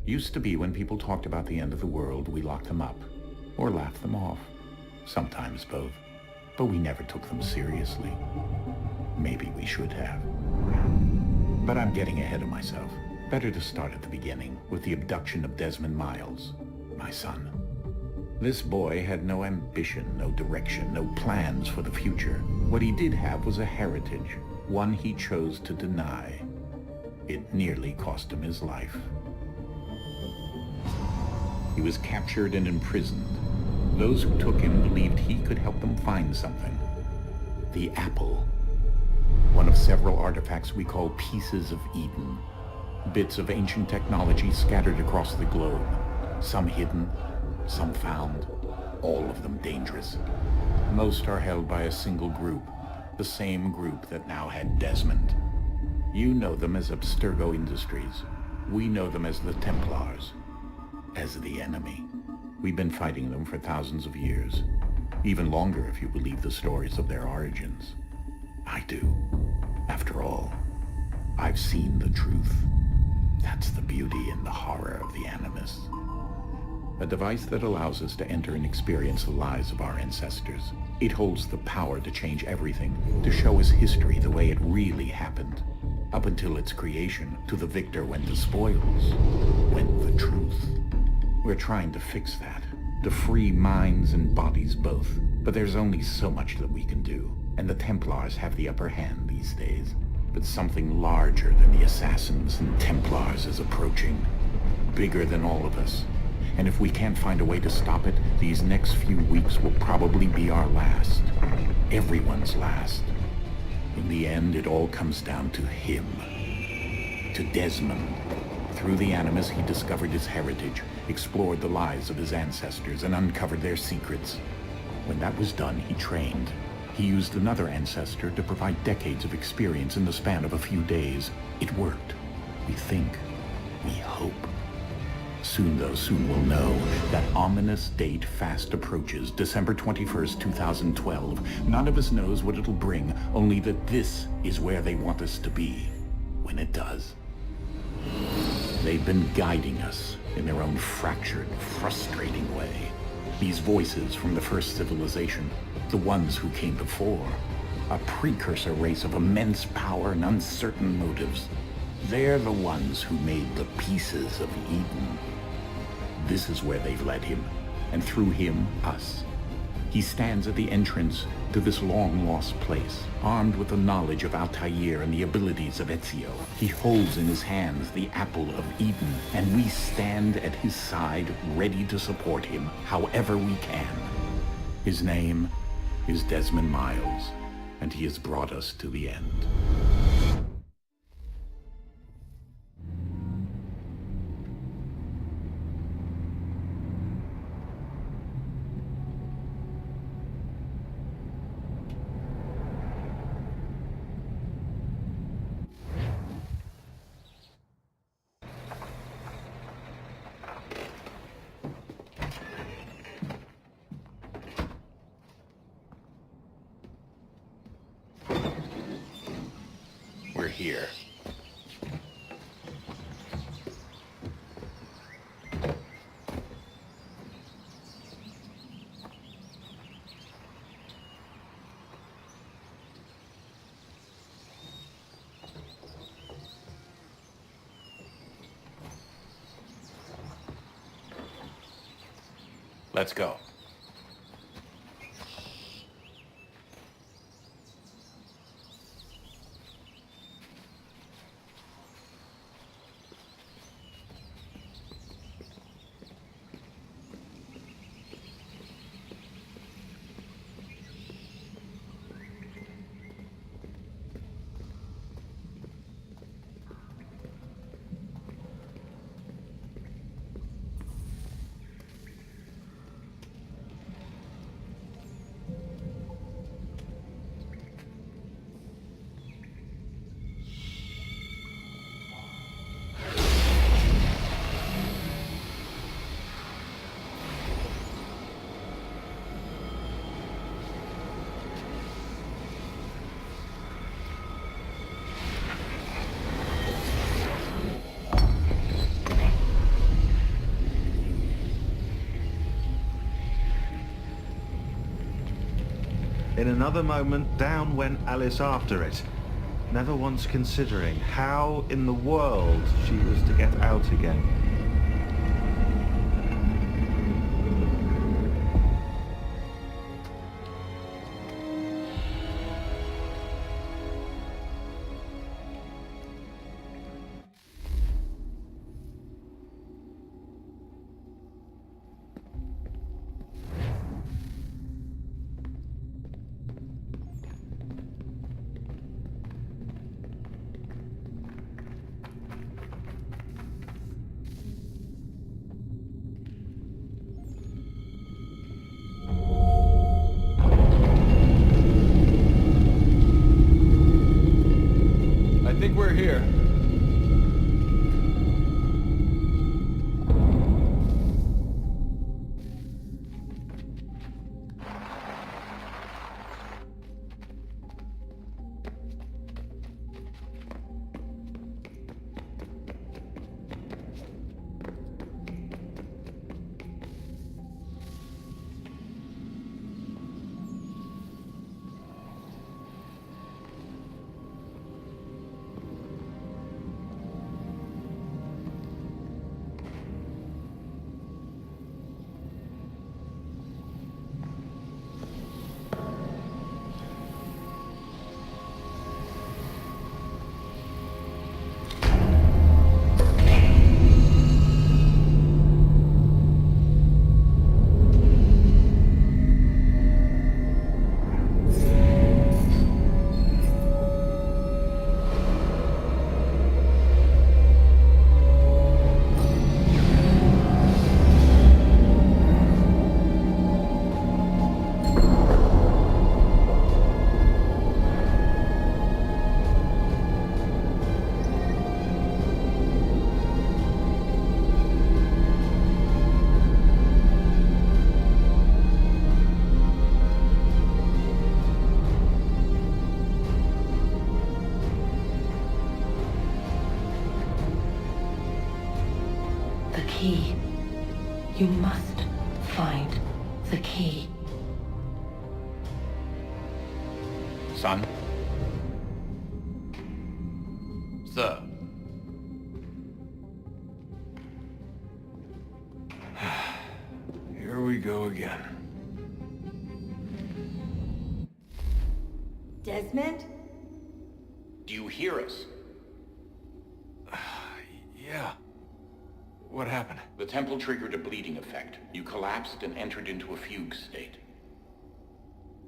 Used to be when people talked about the end of the world, we locked them up, or laughed them off. Sometimes both. But we never took them seriously. Maybe we should have. But I'm getting ahead of myself. Better to start at the beginning, with the abduction of Desmond Miles, my son. This boy had no ambition, no direction, no plans for the future. What he did have was a heritage, one he chose to deny. It nearly cost him his life. He was captured and imprisoned. Those who took him believed he could help them find something. The apple. One of several artifacts we call pieces of Eden. Bits of ancient technology scattered across the globe. Some hidden, some found, all of them dangerous. Most are held by a single group, the same group that now had Desmond. You know them as Abstergo Industries. We know them as the Templars, as the enemy. We've been fighting them for thousands of years, even longer if you believe the stories of their origins. I do. After all, I've seen the truth. That's the beauty and the horror of the Animus. A device that allows us to enter and experience the lives of our ancestors. It holds the power to change everything, to show us history the way it really happened. Up until its creation, to the victor went the spoils, went the truth. We're trying to fix that, to free minds and bodies both. But there's only so much that we can do, and the Templars have the upper hand these days. But something larger than the Assassins and Templars is approaching, bigger than all of us. And if we can't find a way to stop it, these next few weeks will probably be our last. Everyone's last. In the end, it all comes down to him. To Desmond. Through the Animus, he discovered his heritage, explored the lives of his ancestors, and uncovered their secrets. When that was done, he trained. He used another ancestor to provide decades of experience in the span of a few days. It worked. We think. We hope. Soon we'll know. That ominous date fast approaches, December 21st, 2012. None of us knows what it'll bring, only that this is where they want us to be, when it does. They've been guiding us in their own fractured, frustrating way. These voices from the first civilization, the ones who came before, a precursor race of immense power and uncertain motives. They're the ones who made the pieces of Eden. This is where they've led him, and through him, us. He stands at the entrance to this long-lost place, armed with the knowledge of Altair and the abilities of Ezio. He holds in his hands the apple of Eden, and we stand at his side, ready to support him however we can. His name is Desmond Miles, and he has brought us to the end. We're here. Let's go. In another moment, down went Alice after it, never once considering how in the world she was to get out again. I think we're here. The key. You must find the key. Son? Sir. Here we go again. Desmond? Do you hear us? Yeah. What happened? The temple triggered a bleeding effect. You collapsed and entered into a fugue state.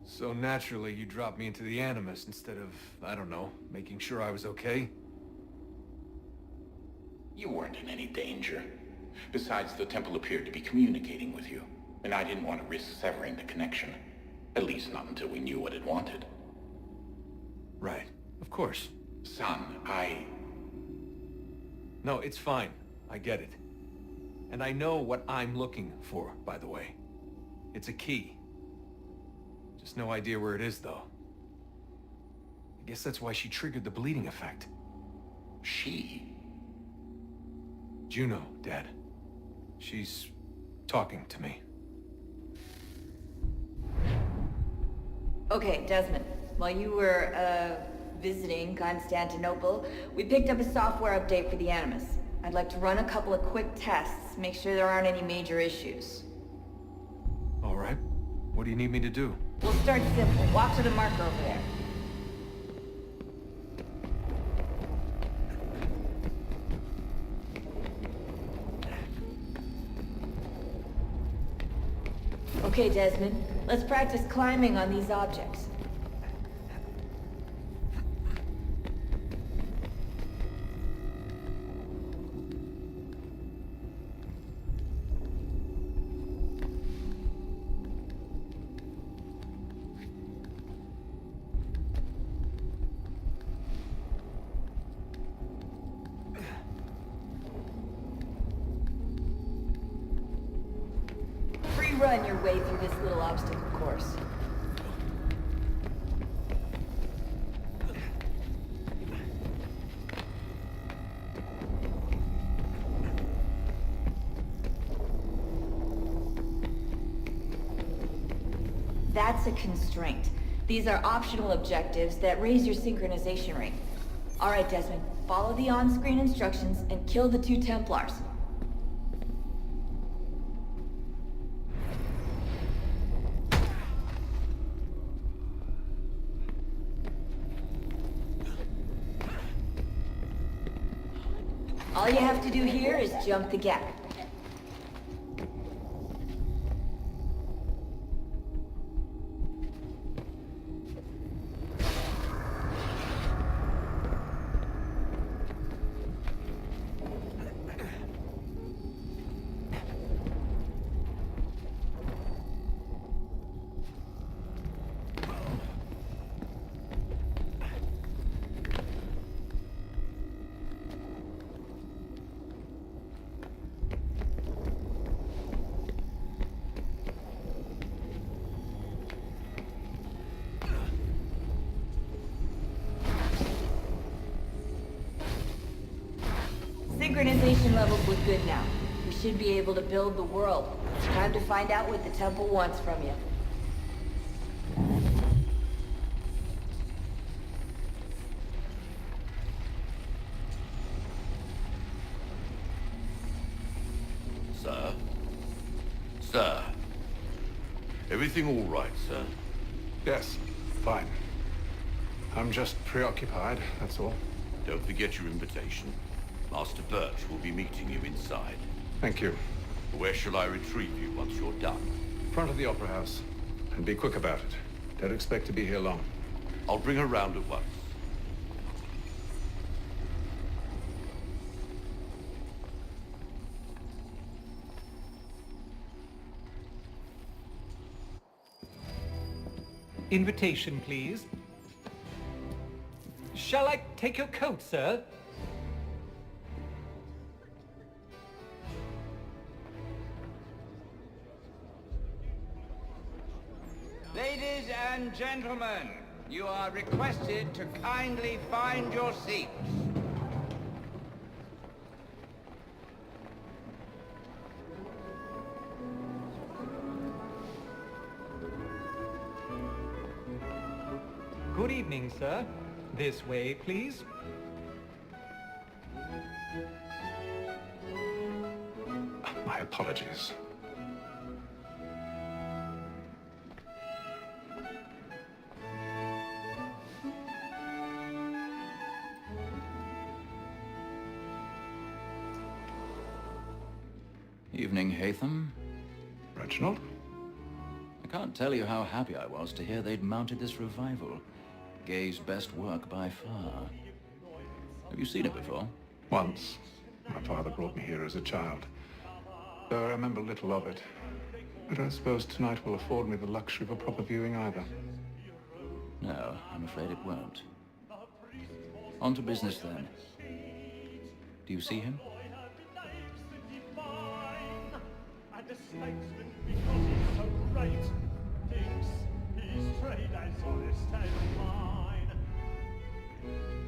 So naturally, you dropped me into the Animus instead of, I don't know, making sure I was okay? You weren't in any danger. Besides, the temple appeared to be communicating with you, and I didn't want to risk severing the connection. At least not until we knew what it wanted. Right. Of course. Son, No, it's fine. I get it. And I know what I'm looking for, by the way. It's a key. Just no idea where it is, though. I guess that's why she triggered the bleeding effect. She? Juno, Dad. She's talking to me. Okay, Desmond. While you were, visiting Constantinople, we picked up a software update for the Animus. I'd like to run a couple of quick tests, make sure there aren't any major issues. All right. What do you need me to do? We'll start simple. Walk to the marker over there. Okay, Desmond. Let's practice climbing on these objects. Run your way through this little obstacle course. That's a constraint. These are optional objectives that raise your synchronization rate. Alright, Desmond, follow the on-screen instructions and kill the 2 Templars. All you have to do here is jump the gap. Synchronization levels look good now. We should be able to build the world. It's time to find out what the temple wants from you. Sir? Sir? Everything all right, sir? Yes, fine. I'm just preoccupied, that's all. Don't forget your invitation. Master Birch will be meeting you inside. Thank you. Where shall I retrieve you once you're done? Front of the Opera House. And be quick about it. Don't expect to be here long. I'll bring her round at once. Invitation, please. Shall I take your coat, sir? Ladies and gentlemen, you are requested to kindly find your seats. Good evening, sir. This way, please. My apologies. Evening, Hatham. Reginald? I can't tell you how happy I was to hear they'd mounted this revival. Gay's best work by far. Have you seen it before? Once. My father brought me here as a child. Though I remember little of it. I don't suppose tonight will afford me the luxury of a proper viewing either. No, I'm afraid it won't. On to business then. Do you see him? The statesman, because he's so great, thinks he's trade as honest as mine.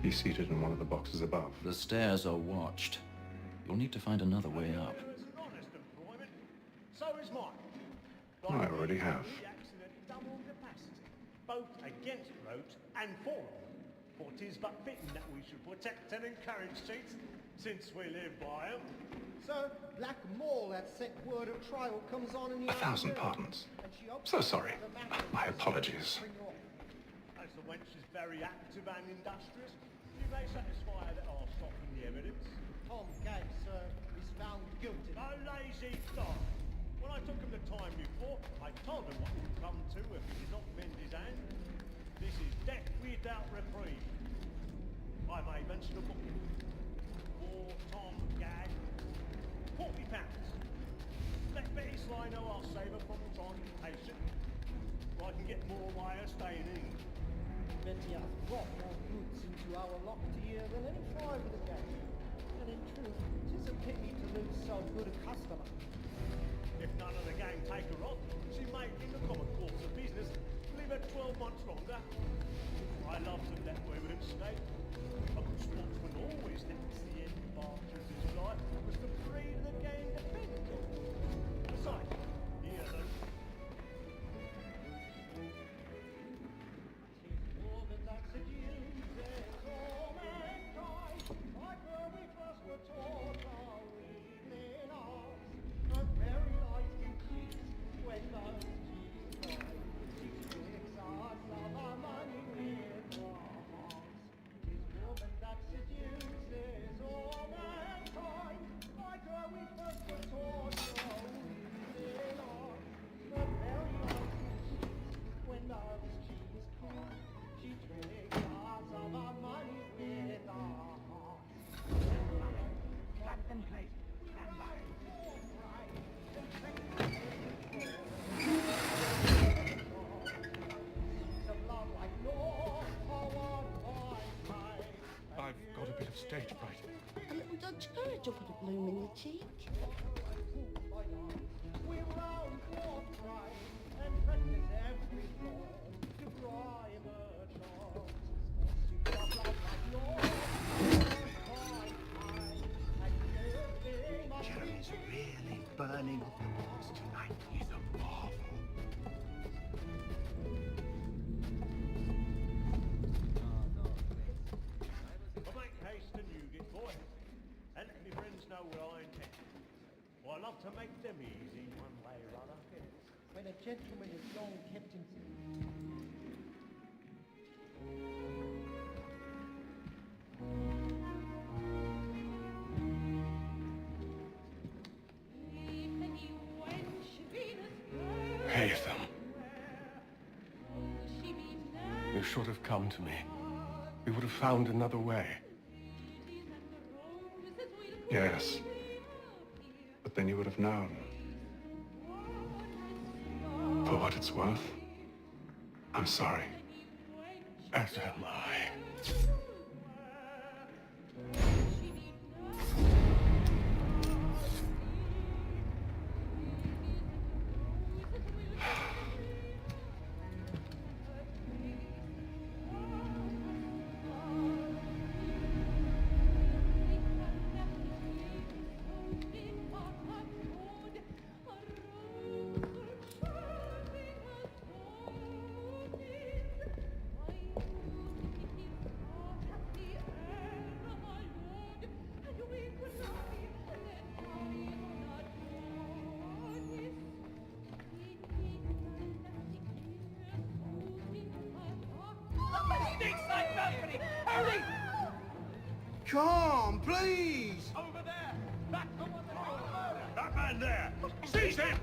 He's seated in one of the boxes above. The stairs are watched. You'll need to find another way up. It's an honest employment. So is mine. I already have. The accident double capacity, both against roads and for them. For 'tis but fitting that we should protect and encourage cheats, since we live by 'em. Sir, Black Mall, that sick word of trial comes on in the 1,000 pardons. So sorry. My apologies. As the wench is very active and industrious, you may satisfy her that I'll soften the evidence. Tom Gay, sir, is found guilty. No lazy dog. When I took him the time before, I told him what he'd come to if he did not mend his hand. This is death without reprieve. I may mention a book. For Tom Gag, £40. Let Betty Sly know I'll save her from transportation. Or I can get more wire staying in. Betty hath brought more goods into our locked year than any five of the gang. And in truth, 'tis a pity to lose so good a customer. If none of the gang take her on, she may, in the common course of business, leave her 12 months longer. I love to let women stay. A good sportsman always thinks the end part of his life was to free the gang dependent on. Besides, here though. I've got a bit of stage fright. A little Dutch courage will put a bloom in your cheek. Jeremy's really burning up the walls tonight. He's a marvel. Well, make haste and you get boy. And let me friends know what I intend. Well, I love to make them easy one way or other. When a gentleman has long kept himself. Haytham. You should have come to me. We would have found another way. Yes. But then you would have known. For what it's worth, I'm sorry. As am I. Hurry! Come, please! Over there! Back from what the hell! That man there! Seize him!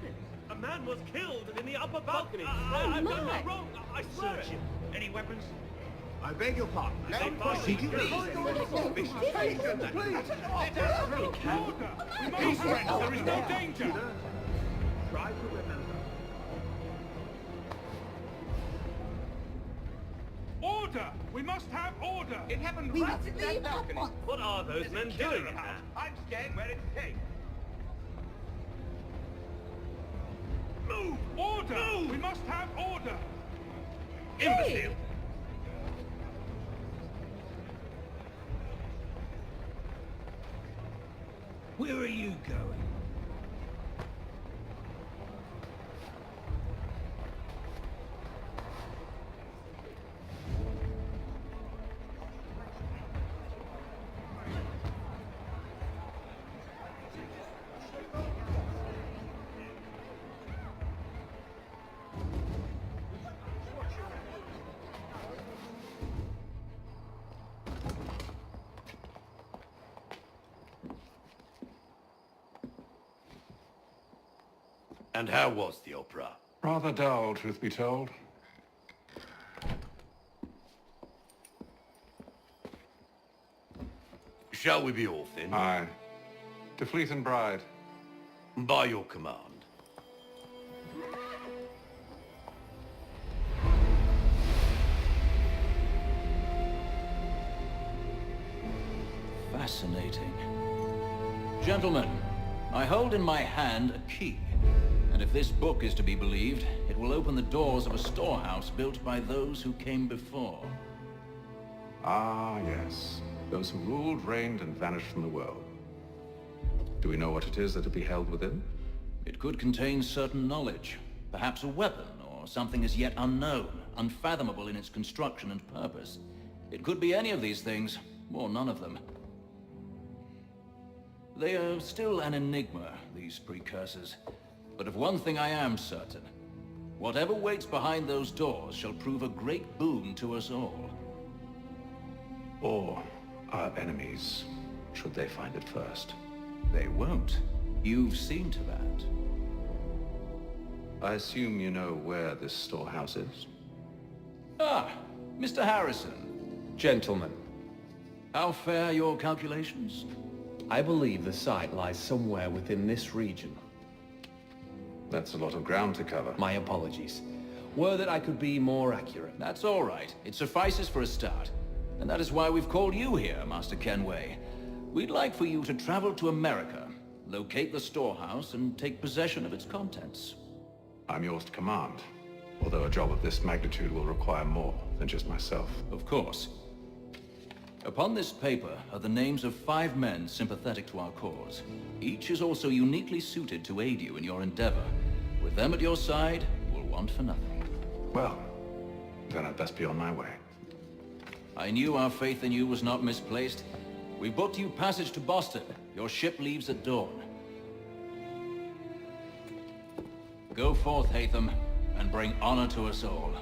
A man was killed in the upper balcony. I've done no wrong. I swear it. Any weapons? I beg your pardon. Let him Please. Please. Peace, friends. There is no danger. Try to remember. Order! We must have order! It happened We right must in leave that at balcony. once. What are those There's men a killer doing in about. there? I'm scared where it's safe. Move! Order! Move! We must have order! Imbecile! Where are you going? And how was the opera? Rather dull, truth be told. Shall we be off then? Aye. To Fleet and Bride. By your command. Fascinating. Gentlemen, I hold in my hand a key. And if this book is to be believed, it will open the doors of a storehouse built by those who came before. Ah, yes. Those who ruled, reigned, and vanished from the world. Do we know what it is that will be held within? It could contain certain knowledge. Perhaps a weapon, or something as yet unknown, unfathomable in its construction and purpose. It could be any of these things, or none of them. They are still an enigma, these precursors. But of one thing I am certain. Whatever waits behind those doors shall prove a great boon to us all. Or our enemies, should they find it first. They won't. You've seen to that. I assume you know where this storehouse is? Ah, Mr. Harrison. Gentlemen, How fare your calculations? I believe the site lies somewhere within this region. That's a lot of ground to cover. My apologies. Were that I could be more accurate. That's all right. It suffices for a start. And that is why we've called you here, Master Kenway. We'd like for you to travel to America, locate the storehouse, and take possession of its contents. I'm yours to command, although a job of this magnitude will require more than just myself. Of course. Upon this paper are the names of 5 men sympathetic to our cause. Each is also uniquely suited to aid you in your endeavor. With them at your side, you will want for nothing. Well, then I'd best be on my way. I knew our faith in you was not misplaced. We booked you passage to Boston. Your ship leaves at dawn. Go forth, Hatham, and bring honor to us all.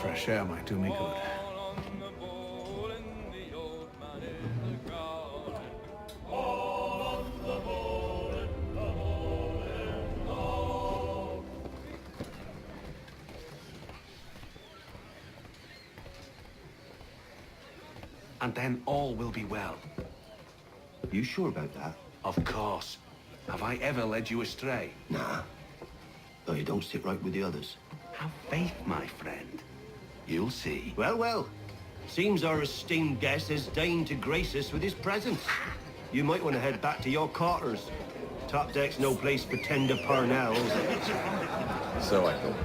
Fresh air might do me good. And then all will be well. You sure about that? Of course. Have I ever led you astray? Nah. Though you don't sit right with the others. Have faith, my friend. You'll see. Well, well. Seems our esteemed guest has deigned to grace us with his presence. You might want to head back to your quarters. Top deck's no place for tender parnells. So I thought.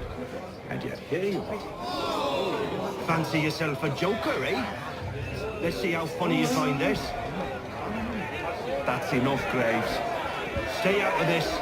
And yet here you are. Fancy yourself a joker, eh? Let's see how funny you find this. That's enough, Graves. Stay out of this.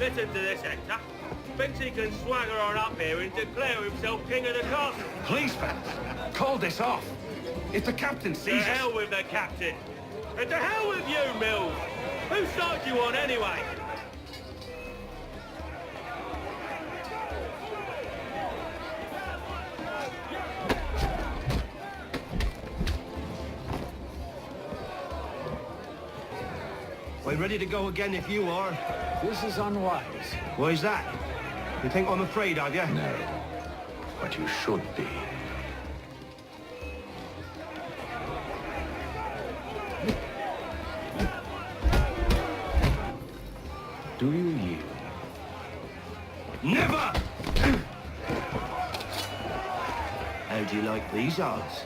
Listen to this, Hector. Thinks he can swagger on up here and declare himself king of the castle. Please, fellas, call this off. If the captain To sees us... hell with the captain. And to hell with you, Mills. Whose side do you on anyway? We're ready to go again if you are. This is unwise. Why's that? You think I'm afraid of you? No. But you should be. Do you yield? Never! How do you like these odds?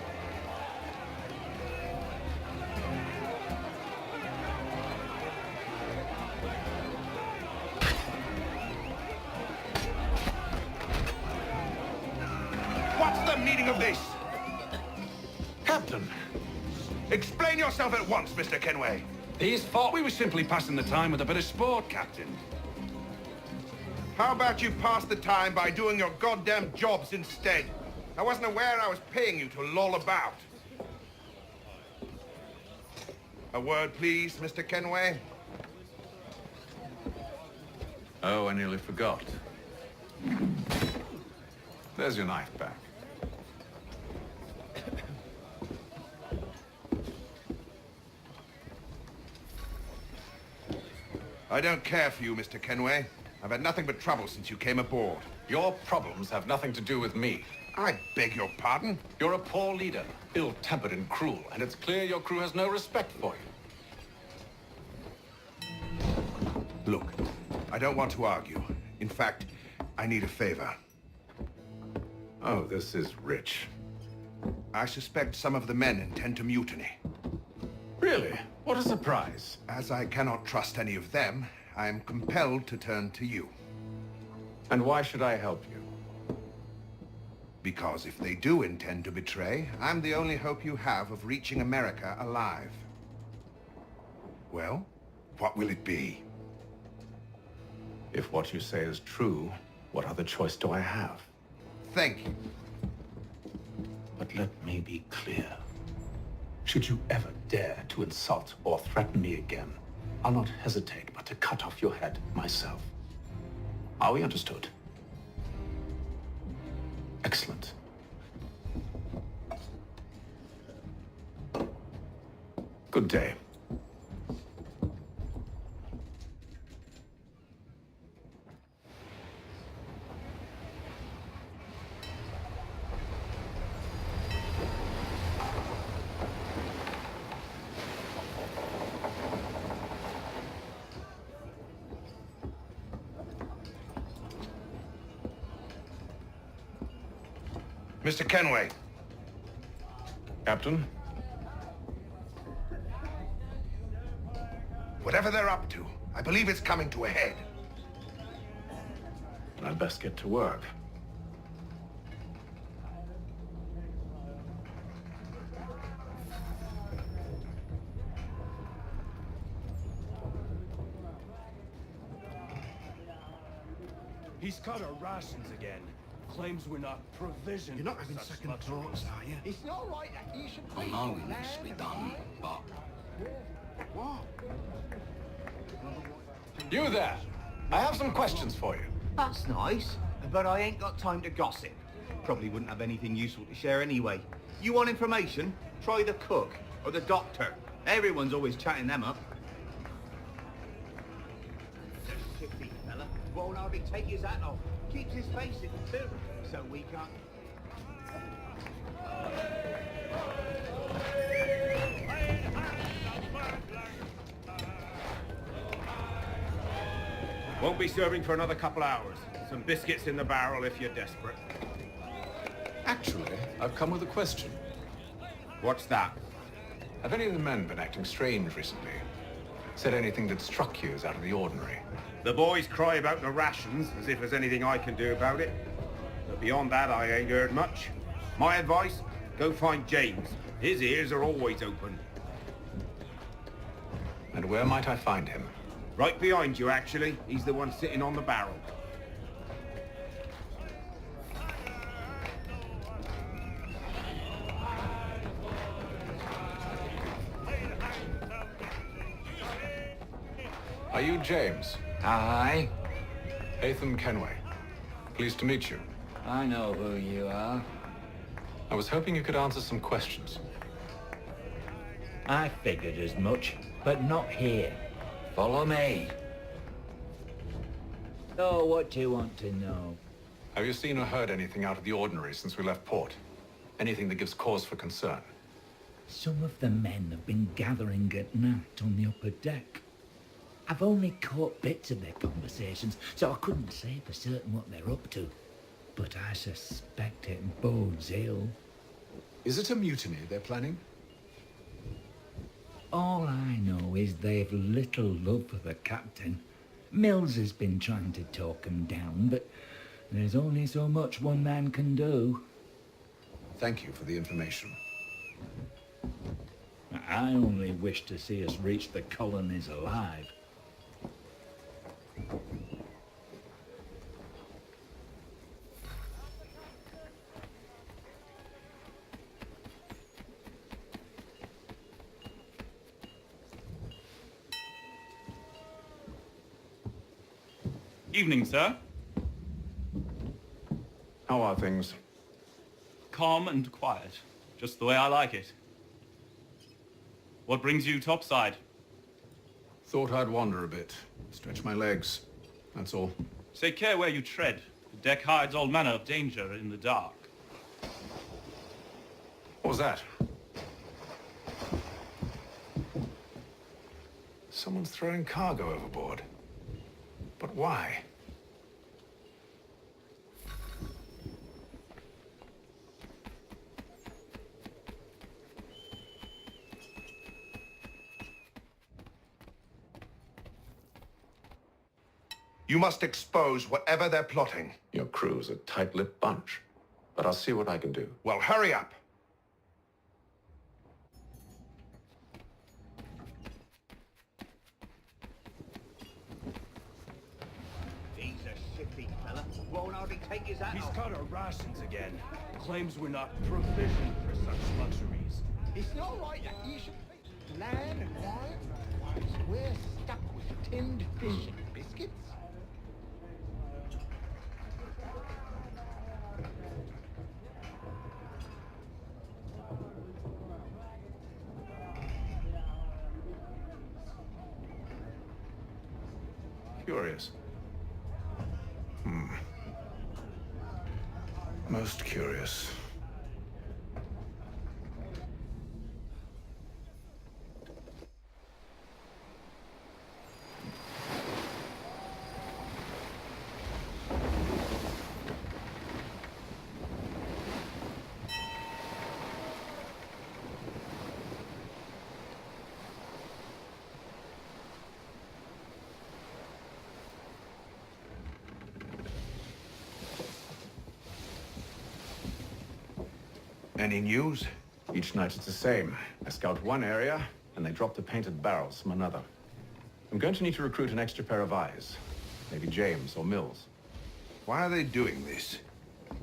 What's the meaning of this? Captain, explain yourself at once, Mr. Kenway. He's thought we were simply passing the time with a bit of sport, Captain. How about you pass the time by doing your goddamn jobs instead? I wasn't aware I was paying you to loll about. A word, please, Mr. Kenway? Oh, I nearly forgot. There's your knife back. I don't care for you, Mr. Kenway. I've had nothing but trouble since you came aboard. Your problems have nothing to do with me. I beg your pardon? You're a poor leader, ill-tempered and cruel, and it's clear your crew has no respect for you. Look, I don't want to argue. In fact, I need a favor. Oh, this is rich. I suspect some of the men intend to mutiny. Really? What a surprise. As I cannot trust any of them, I am compelled to turn to you. And why should I help you? Because if they do intend to betray, I'm the only hope you have of reaching America alive. Well, what will it be? If what you say is true, what other choice do I have? Thank you. But let me be clear. Should you ever dare to insult or threaten me again, I'll not hesitate but to cut off your head myself. Are we understood? Excellent. Good day. Mr. Kenway. Captain? Whatever they're up to, I believe it's coming to a head. I'd best get to work. He's cut our rations again. Claims we're not provisioned. You're not having second thoughts, are you? It's not right that you should I know it needs to be done, but... What? You there! I have some questions for you. That's nice, but I ain't got time to gossip. Probably wouldn't have anything useful to share anyway. You want information? Try the cook or the doctor. Everyone's always chatting them up. Chippy fella won't hardly take his hat off. Keeps his face in too, so we can't. Won't be serving for another couple hours. Some biscuits in the barrel if you're desperate. Actually, I've come with a question. What's that? Have any of the men been acting strange recently? Said anything that struck you as out of the ordinary? The boys cry about the rations, as if there's anything I can do about it. But beyond that, I ain't heard much. My advice, go find James. His ears are always open. And where might I find him? Right behind you, actually. He's the one sitting on the barrel. Are you James? Aye. Ethan Kenway. Pleased to meet you. I know who you are. I was hoping you could answer some questions. I figured as much, but not here. Follow me. So what do you want to know? Have you seen or heard anything out of the ordinary since we left port? Anything that gives cause for concern? Some of the men have been gathering at night on the upper deck. I've only caught bits of their conversations, so I couldn't say for certain what they're up to. But I suspect it bodes ill. Is it a mutiny they're planning? All I know is they've little love for the captain. Mills has been trying to talk him down, but there's only so much one man can do. Thank you for the information. I only wish to see us reach the colonies alive. Evening, sir. How are things? Calm and quiet. Just the way I like it. What brings you topside? Thought I'd wander a bit. Stretch my legs. That's all. Take care where you tread. The deck hides all manner of danger in the dark. What was that? Someone's throwing cargo overboard. But why? You must expose whatever they're plotting. Your crew's a tight-lipped bunch. But I'll see what I can do. Well, hurry up. He's a shifty fella. Won't hardly take his hat He's off. cut our rations again. Claims we're not provisioned for such luxuries. It's not right that you should be bland and quiet, whilst we're stuck with tinned fish and biscuits. Curious. Most curious. Any news? Each night it's the same. I scout one area, and they drop the painted barrels from another. I'm going to need to recruit an extra pair of eyes. Maybe James or Mills. Why are they doing this?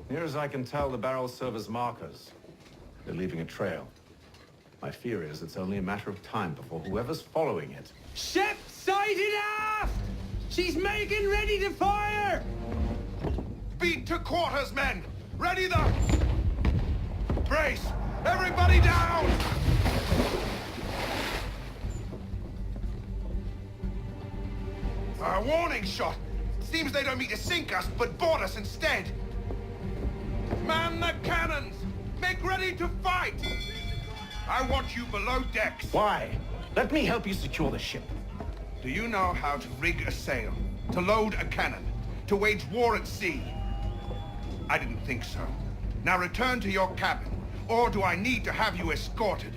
Near as I can tell, the barrels serve as markers. They're leaving a trail. My fear is it's only a matter of time before whoever's following it... Ship sighted aft! She's making ready to fire! Beat to quarters, men! Ready the... Brace! Everybody down! A warning shot! Seems they don't mean to sink us, but board us instead! Man the cannons! Make ready to fight! I want you below decks. Why? Let me help you secure the ship. Do you know how to rig a sail? To load a cannon? To wage war at sea? I didn't think so. Now return to your cabin. Or do I need to have you escorted?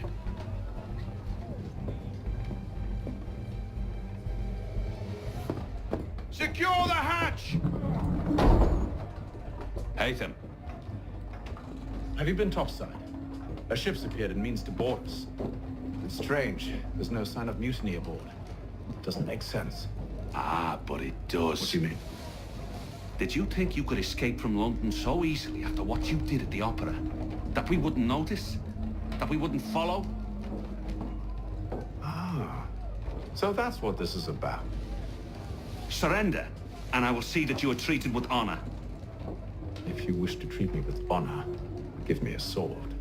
Secure the hatch! Haytham. Have you been topside? A ship's appeared and means to board us. It's strange. There's no sign of mutiny aboard. Doesn't make sense. Ah, but it does. What do you mean? Did you think you could escape from London so easily after what you did at the opera? That we wouldn't notice? That we wouldn't follow? Ah. So that's what this is about. Surrender, and I will see that you are treated with honor. If you wish to treat me with honor, give me a sword.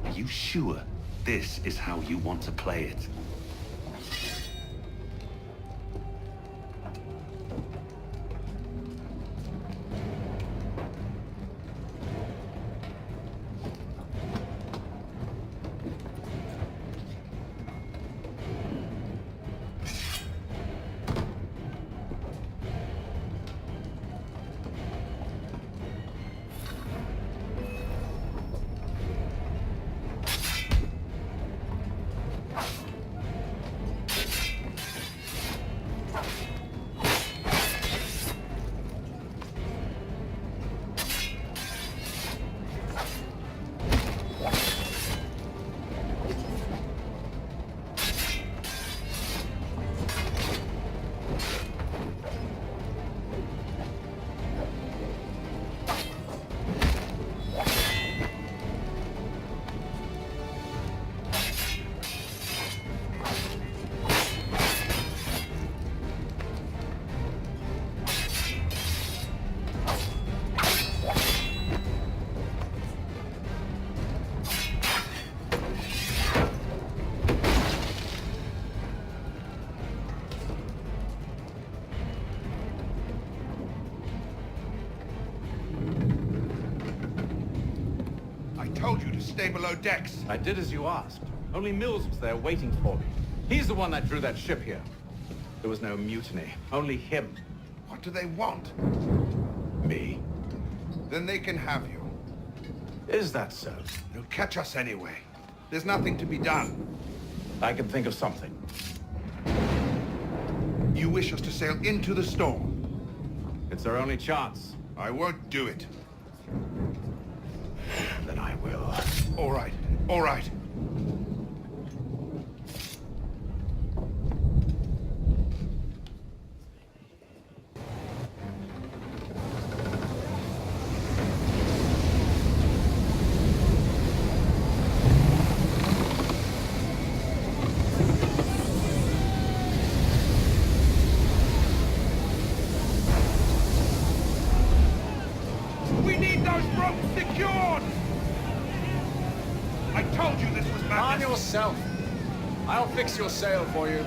Are you sure this is how you want to play it? told you to stay below decks. I did as you asked. Only Mills was there waiting for me. He's the one that drew that ship here. There was no mutiny, only him. What do they want? Me? Then they can have you. Is that so? They'll catch us anyway. There's nothing to be done. I can think of something. You wish us to sail into the storm? It's our only chance. I won't do it. Then I will. All right, all right. We need those ropes secured! I told you this was madness. On yourself. I'll fix your sail for you.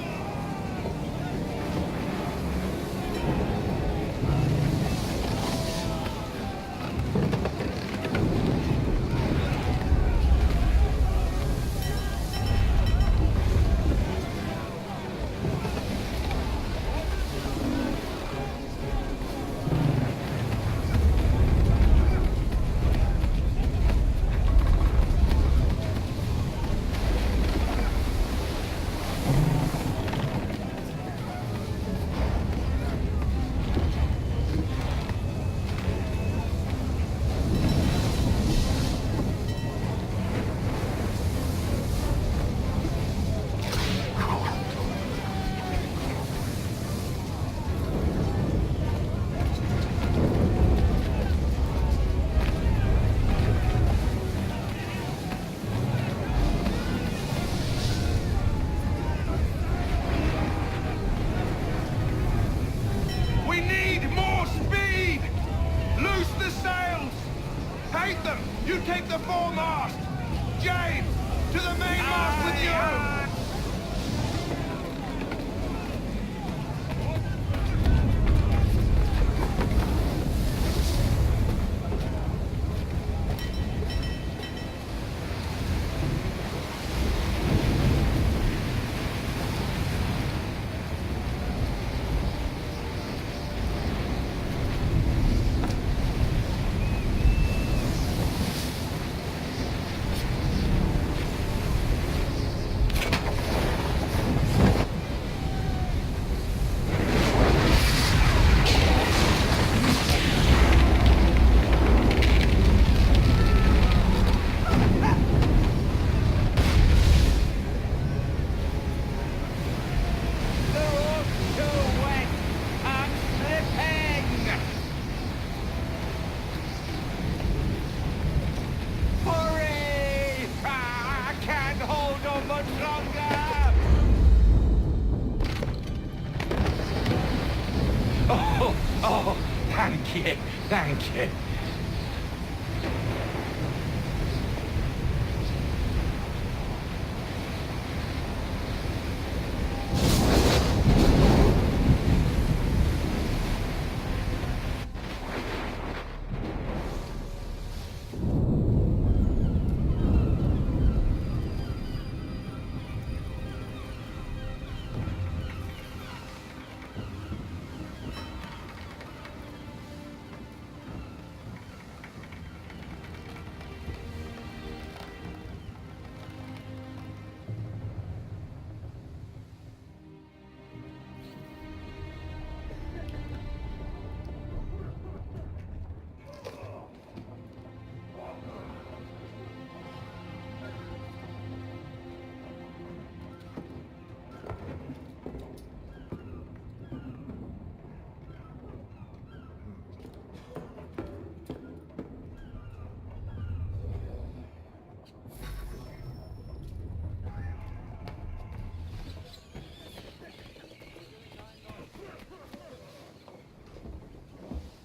We need more speed! Loose the sails! Hate them! You take the foremast! James! To the mainmast with you! Oh, thank you, thank you.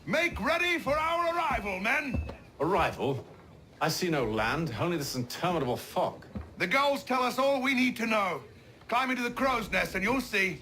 Make ready for our arrival, men! Arrival? I see no land, only this interminable fog. The gulls tell us all we need to know. Climb into the crow's nest and you'll see.